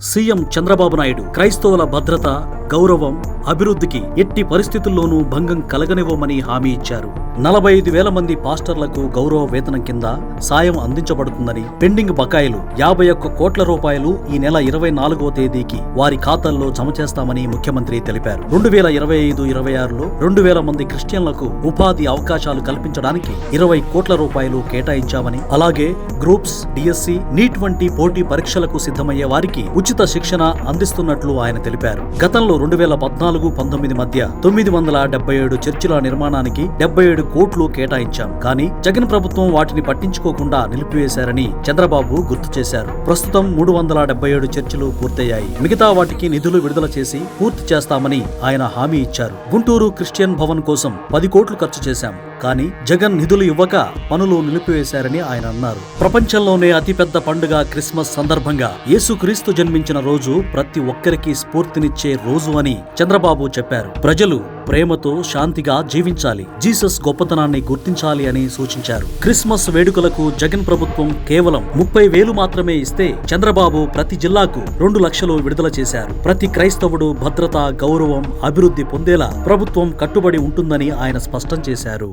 CM Chandrababu Naidu క్రైస్తవుల భద్రత, గౌరవం, అభివృద్ధికి ఎట్టి పరిస్థితుల్లోనూ భంగం కలగనివ్వమని హామీ ఇచ్చారు. 45,000 మంది పాస్టర్లకు గౌరవ వేతనం కింద సాయం అందించబడుతుందని, పెండింగ్ బకాయిలు 51 కోట్ల రూపాయలు ఈ నెల 24వ తేదీకి వారి ఖాతాల్లో జమ చేస్తామని ముఖ్యమంత్రి తెలిపారు. 2025-26లో 2,000 మంది క్రిస్టియన్లకు ఉపాధి అవకాశాలు కల్పించడానికి 20 కోట్ల రూపాయలు కేటాయించామని, అలాగే గ్రూప్స్, డిఎస్సి, నీట్ వంటి పోటీ పరీక్షలకు సిద్ధమయ్యే వారికి ఉచిత శిక్షణ అందిస్తున్నట్లు ఆయన తెలిపారు. గతంలో 2014-19 మధ్య 977 చర్చిల నిర్మాణానికి 77 కోట్లు కేటాయించాం. కానీ జగన్ ప్రభుత్వం వాటిని పట్టించుకోకుండా నిలిపివేశారని చంద్రబాబు గుర్తు చేశారు. ప్రస్తుతం 377 చర్చిలు పూర్తయ్యాయి. మిగతా వాటికి నిధులు విడుదల చేసి పూర్తి చేస్తామని ఆయన హామీ ఇచ్చారు. గుంటూరు క్రిస్టియన్ భవన్ కోసం 10 కోట్లు ఖర్చు చేశాం. కానీ జగన్ నిధులు ఇవ్వక పనులు నిలిపివేశారని ఆయన అన్నారు. ప్రపంచంలోనే అతిపెద్ద పండుగ క్రిస్మస్ సందర్భంగా యేసుక్రీస్తు జన్మించిన రోజు ప్రతి ఒక్కరికి స్ఫూర్తినిచ్చే రోజు అని చంద్రబాబు చెప్పారు. ప్రజలు ప్రేమతో, శాంతిగా జీవించాలి, జీసస్ గొప్పతనాన్ని గుర్తించాలి అని సూచించారు. క్రిస్మస్ వేడుకలకు జగన్ ప్రభుత్వం కేవలం 30,000 మాత్రమే ఇస్తే చంద్రబాబు ప్రతి జిల్లాకు 2 లక్షలు విడుదల చేశారు. ప్రతి క్రైస్తవుడు భద్రత, గౌరవం, అభివృద్ధి పొందేలా ప్రభుత్వం కట్టుబడి ఉంటుందని ఆయన స్పష్టం చేశారు.